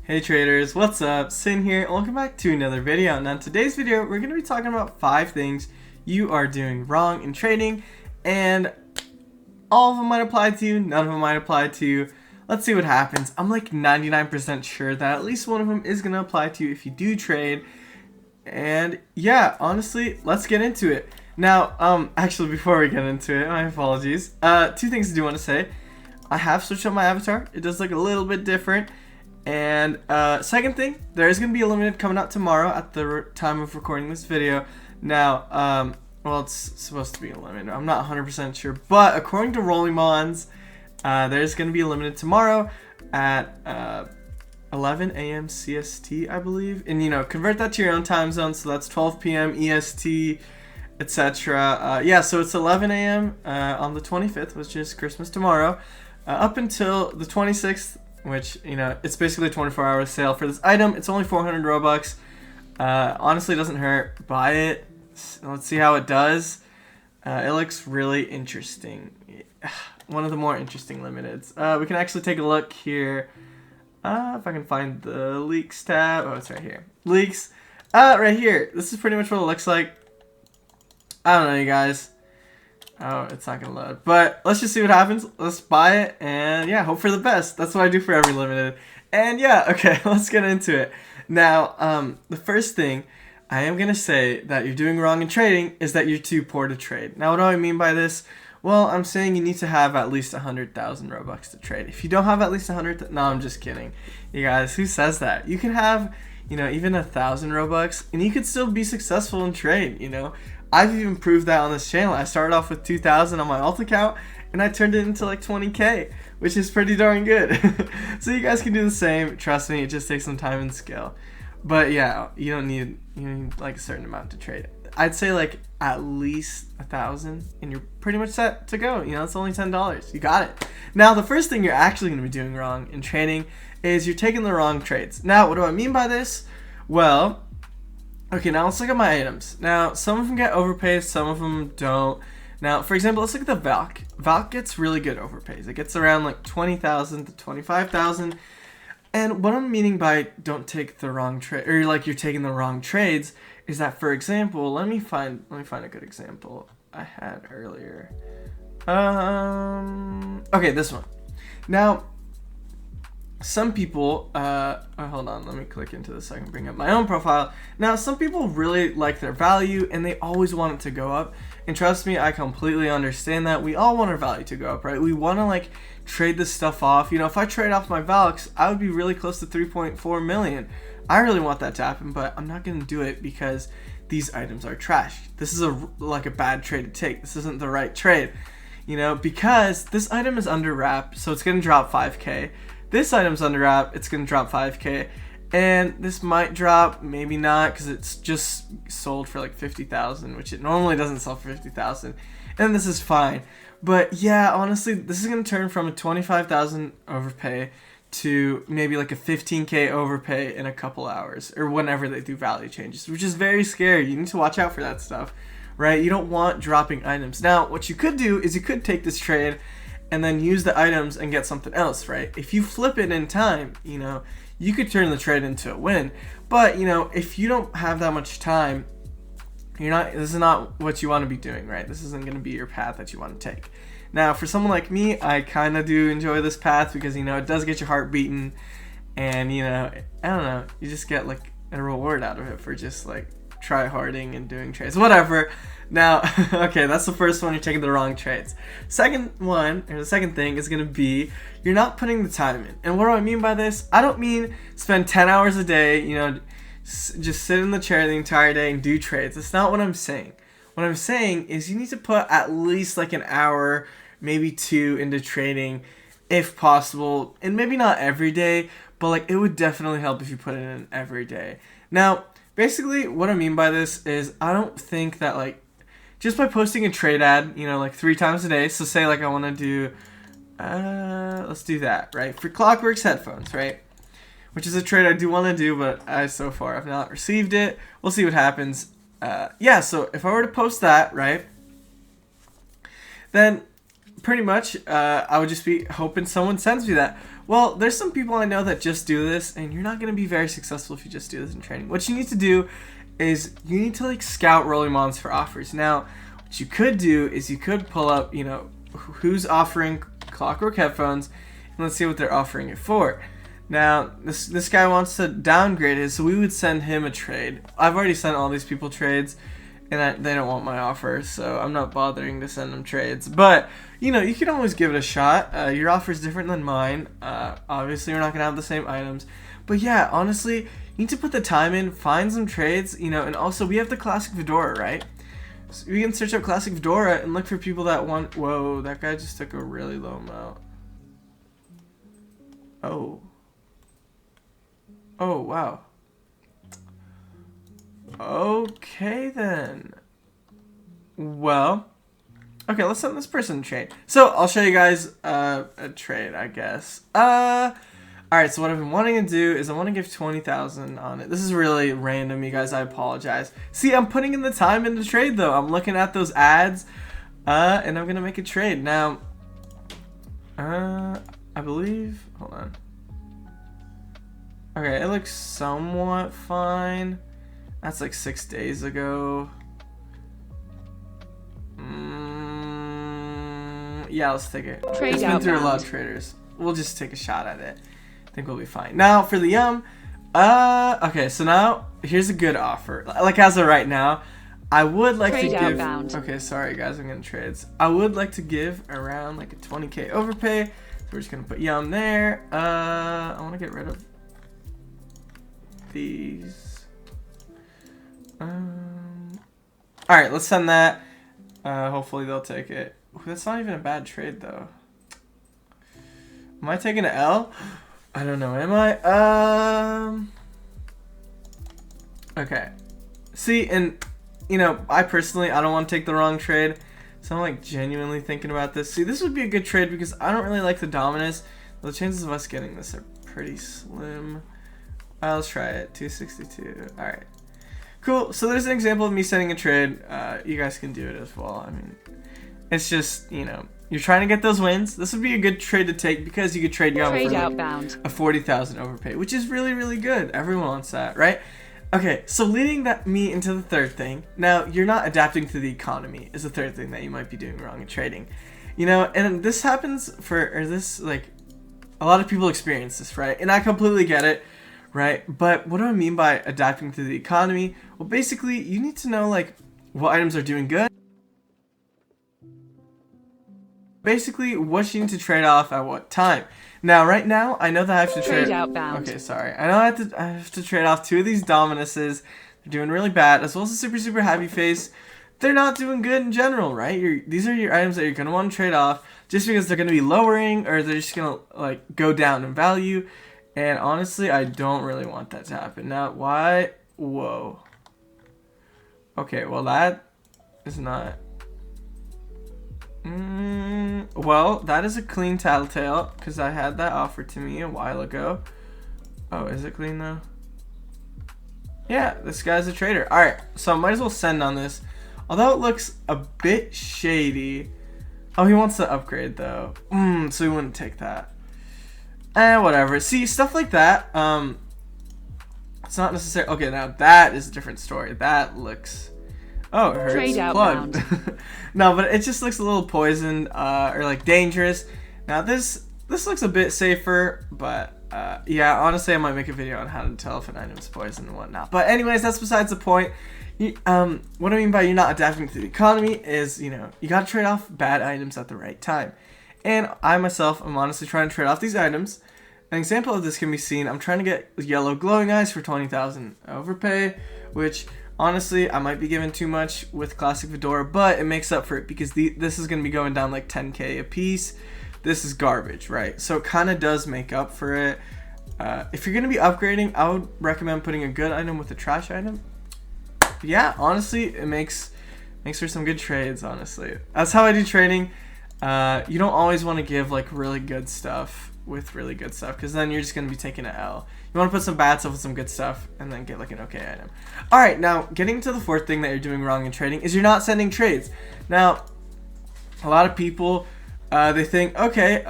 Hey traders, what's up? Sin here, and welcome back to another video. Now in today's video, we're going to be talking about 5 things you are doing wrong in trading, and all of them might apply to you, none of them might apply to you. Let's see what happens. I'm like 99% sure that at least one of them is going to apply to you if you do trade. And yeah, honestly, let's get into it. Now, actually before we get into it, my apologies. 2 things I do want to say. I have switched up my avatar. It does look a little bit different. And second thing, there is going to be a limited coming out tomorrow at the time of recording this video. Now, well, it's supposed to be a limited. I'm not 100% sure. But according to Rolling Bonds, there's going to be a limited tomorrow at 11 a.m. CST, I believe. And, you know, convert that to your own time zone. So that's 12 p.m. EST, etc. Yeah, so it's 11 a.m. On the 25th, which is Christmas tomorrow, up until the 26th. Which, you know, it's basically a 24-hour sale for this item. It's only 400 Robux. Honestly, it doesn't hurt. Buy it. Let's see how it does. It looks really interesting. One of the more interesting limiteds. We can actually take a look here. If I can find the leaks tab. Oh, it's right here. Leaks. Right here. This is pretty much what it looks like. I don't know, you guys. Oh, it's not gonna load. But let's just see what happens. Let's buy it and yeah, hope for the best. That's what I do for every limited. And yeah, okay, let's get into it. Now, the first thing I am gonna say that you're doing wrong in trading is that you're too poor to trade. Now, what do I mean by this? Well, I'm saying you need to have at least 100,000 Robux to trade. If you don't have at least 100, no, I'm just kidding. You guys, who says that? You can have, you know, even 1,000 Robux and you could still be successful in trade, you know? I've even proved that on this channel. I started off with 2,000 on my alt account and I turned it into like 20k, which is pretty darn good. So you guys can do the same. Trust me, it just takes some time and skill. But yeah, you need like a certain amount to trade. I'd say like at least 1,000 and you're pretty much set to go. You know, it's only $10. You got it. Now, the first thing you're actually going to be doing wrong in trading is you're taking the wrong trades. Now, what do I mean by this? Well, okay, now let's look at my items. Now, some of them get overpaid, some of them don't. Now, for example, let's look at the Valk. Valk gets really good overpays. It gets around like 20,000 to 25,000. And what I'm meaning by don't take the wrong trade, or like you're taking the wrong trades, is that, for example, let me find a good example I had earlier. Okay, this one. Now, some people, hold on, let me click into this so I can bring up my own profile. Now, some people really like their value and they always want it to go up. And trust me, I completely understand that. We all want our value to go up, right? We want to like trade this stuff off. You know, if I trade off my Valks, I would be really close to 3.4 million. I really want that to happen, but I'm not going to do it because these items are trash. This is like a bad trade to take. This isn't the right trade, you know, because this item is under wrap, so it's going to drop 5k. This item's under wrap, it's going to drop 5k. And this might drop, maybe not, because it's just sold for like 50,000, which it normally doesn't sell for 50,000. And this is fine. But yeah, honestly, this is going to turn from a 25,000 overpay to maybe like a 15k overpay in a couple hours, or whenever they do value changes, which is very scary. You need to watch out for that stuff, right? You don't want dropping items. Now, what you could do is you could take this trade and then use the items and get something else, right? If you flip it in time, you know, you could turn the trade into a win. But, you know, if you don't have that much time, this is not what you want to be doing, right? This isn't going to be your path that you want to take. Now, for someone like me, I kind of do enjoy this path because, you know, it does get your heart beating and, you know, I don't know, you just get like a reward out of it for just like try-harding and doing trades, whatever. Now, okay, that's the first one. You're taking the wrong trades. Second one, or the second thing, is going to be you're not putting the time in. And what do I mean by this? I don't mean spend 10 hours a day, you know, just sit in the chair the entire day and do trades. That's not what I'm saying. What I'm saying is you need to put at least like an hour, maybe 2 into trading if possible. And maybe not every day, but like it would definitely help if you put it in every day. Now, basically what I mean by this is I don't think that like just by posting a trade ad, you know, like 3 times a day. So say like I want to do, let's do that, right? For Clockworks headphones, right? Which is a trade I do want to do, but so far I've not received it. We'll see what happens. Yeah, so if I were to post that, right, then pretty much I would just be hoping someone sends me that. Well, there's some people I know that just do this, and you're not going to be very successful if you just do this in trading. What you need to do is you need to like scout rolling mons for offers. Now, what you could do is you could pull up, you know, who's offering clockwork headphones, and let's see what they're offering it for. Now, this guy wants to downgrade it, so we would send him a trade. I've already sent all these people trades, and they don't want my offer, so I'm not bothering to send them trades. But, you know, you can always give it a shot. Your offer is different than mine. Obviously, we're not going to have the same items. But yeah, honestly, you need to put the time in, find some trades, you know, and also we have the classic fedora, right? So we can search up classic fedora and look for people that want... Whoa, that guy just took a really low amount. Oh. Oh, wow. Okay, then. Well, okay, let's send this person a trade. So, I'll show you guys a trade, I guess. Alright, so what I've been wanting to do is I want to give 20,000 on it. This is really random, you guys, I apologize. See, I'm putting in the time in the trade, though. I'm looking at those ads, and I'm going to make a trade. Now, I believe, hold on. Okay, it looks somewhat fine. That's like 6 days ago. Yeah, let's take it. It's been through a lot of traders. We'll just take a shot at it. I think we'll be fine. Now for the okay, so now here's a good offer. Like as of right now, I would like to give. Okay, sorry guys, I'm getting trades. I would like to give around like a 20k overpay. So we're just gonna put Yum there. I want to get rid of these. Alright, let's send that. Hopefully they'll take it. Ooh, that's not even a bad trade though. Am I taking an L? I don't know, am I? Okay. See, and you know, I don't want to take the wrong trade. So I'm like genuinely thinking about this. See, this would be a good trade because I don't really like the Dominus. The chances of us getting this are pretty slim. Let's try it. 262. Alright. Cool. So there's an example of me sending a trade. You guys can do it as well. I mean, it's just, you know, you're trying to get those wins. This would be a good trade to take because you could trade Yum for like a 40,000 overpay, which is really, really good. Everyone wants that, right? Okay, so leading me into the third thing. Now, you're not adapting to the economy is the third thing that you might be doing wrong in trading. You know, and this happens like, a lot of people experience this, right? And I completely get it. Right, but what do I mean by adapting to the economy? Well, basically, you need to know like what items are doing good. Basically, what you need to trade off at what time. Now, right now, I know that I have to trade outbound. Okay, sorry. I know I have to trade off 2 of these Dominuses. They're doing really bad, as well as a super, super happy face. They're not doing good in general, right? These are your items that you're gonna want to trade off just because they're gonna be lowering or they're just gonna like go down in value. And honestly, I don't really want that to happen. Now, why? Whoa. Okay, well, that is not... well, that is a clean tattletale, because I had that offered to me a while ago. Oh, is it clean, though? Yeah, this guy's a trader. Alright, so I might as well send on this. Although it looks a bit shady. Oh, he wants to upgrade, though. So he wouldn't take that. Whatever. See, stuff like that, it's not necessary. Okay, now that is a different story. That looks... Oh, it hurts. Plugged. No, but it just looks a little poisoned, or like dangerous. Now this looks a bit safer, but yeah, honestly, I might make a video on how to tell if an item's poisoned and whatnot. But anyways, that's besides the point. What I mean by you're not adapting to the economy is, you know, you gotta trade off bad items at the right time. And I myself am honestly trying to trade off these items. An example of this can be seen, I'm trying to get yellow glowing eyes for 20,000 overpay, which honestly I might be giving too much with classic fedora, but it makes up for it because this is going to be going down like 10k a piece. This is garbage, right? So it kind of does make up for it. If you're going to be upgrading, I would recommend putting a good item with a trash item. But yeah, honestly, it makes for some good trades, honestly. That's how I do trading. You don't always want to give like really good stuff with really good stuff because then you're just going to be taking an L. You want to put some bad stuff with some good stuff and then get like an okay item. Alright, now getting to the fourth thing that you're doing wrong in trading is you're not sending trades. Now, a lot of people they think, okay,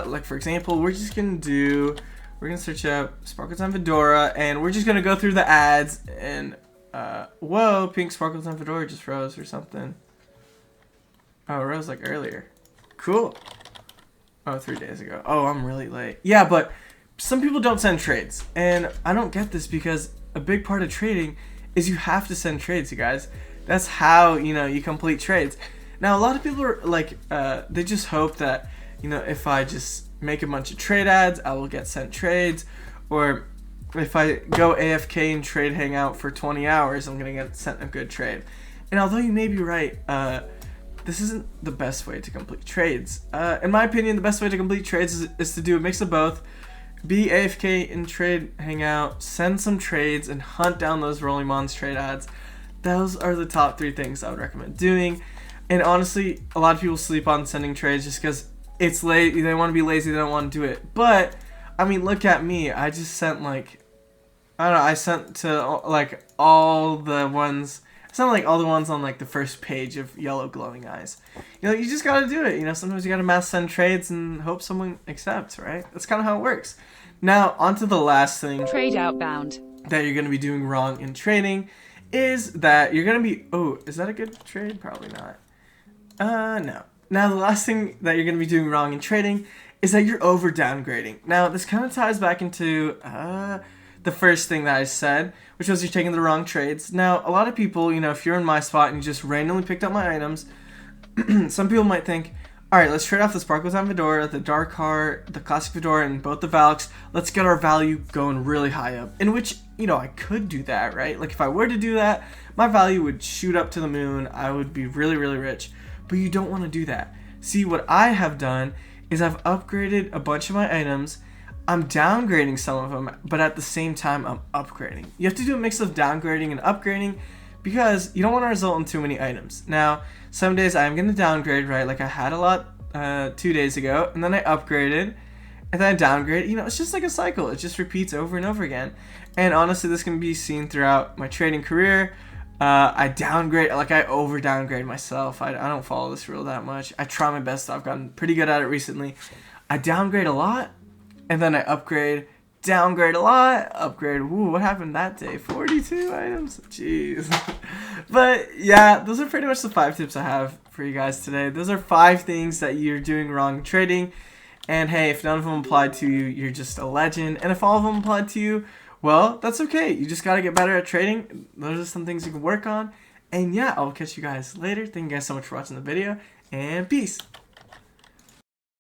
like for example, we're gonna search up Sparkle Time Fedora, and we're just gonna go through the ads, and whoa, pink Sparkle Time Fedora just froze or something. Oh, it rose like earlier. Cool. Oh, 3 days ago. Oh, I'm really late. Yeah, but some people don't send trades, and I don't get this because a big part of trading is you have to send trades, you guys. That's how, you complete trades. Now, a lot of people are like, they just hope that, if I just make a bunch of trade ads, I will get sent trades, or if I go AFK and trade hangout for 20 hours, I'm gonna get sent a good trade. And although you may be right, this isn't the best way to complete trades. In my opinion, the best way to complete trades is to do a mix of both. Be AFK in trade hangout, send some trades, and hunt down those Rolling Mons trade ads. Those are the top 3 things I would recommend doing. And honestly, a lot of people sleep on sending trades just because it's late. They want to be lazy. They don't want to do it. But, I mean, look at me. I just sent like, I don't know, I sent to like all the ones on like the first page of Yellow Glowing Eyes. You just gotta do it. Sometimes you gotta mass send trades and hope someone accepts, right? That's kind of how it works. Now, on to the last thing. Trade outbound. That you're gonna be doing wrong in trading is that you're gonna be, oh, is that a good trade? Probably not. No. Now, the last thing that you're gonna be doing wrong in trading is that you're over downgrading. Now, this kind of ties back into, the first thing that I said, which was you're taking the wrong trades. Now, a lot of people, if you're in my spot and you just randomly picked up my items, some people might think, all right, let's trade off the Sparkle Time Fedora, the Dark Heart, the Classic Fedora, and both the Valks. Let's get our value going really high up. In which, I could do that, right? Like, if I were to do that, my value would shoot up to the moon. I would be really, really rich. But you don't want to do that. See, what I have done is I've upgraded a bunch of my items. I'm downgrading some of them, but at the same time, I'm upgrading. You have to do a mix of downgrading and upgrading because you don't want to result in too many items. Now, some days I'm going to downgrade, right? Like I had a lot 2 days ago, and then I upgraded, and then I downgraded. It's just like a cycle. It just repeats over and over again. And honestly, this can be seen throughout my trading career. I downgrade, like I over downgrade myself. I don't follow this rule that much. I try my best. I've gotten pretty good at it recently. I downgrade a lot. And then I upgrade, downgrade a lot, upgrade, ooh, what happened that day? 42 items? Jeez. But yeah, those are pretty much the 5 tips I have for you guys today. Those are 5 things that you're doing wrong in trading. And hey, if none of them applied to you, you're just a legend. And if all of them applied to you, well, that's okay. You just got to get better at trading. Those are some things you can work on. And yeah, I'll catch you guys later. Thank you guys so much for watching the video. And peace.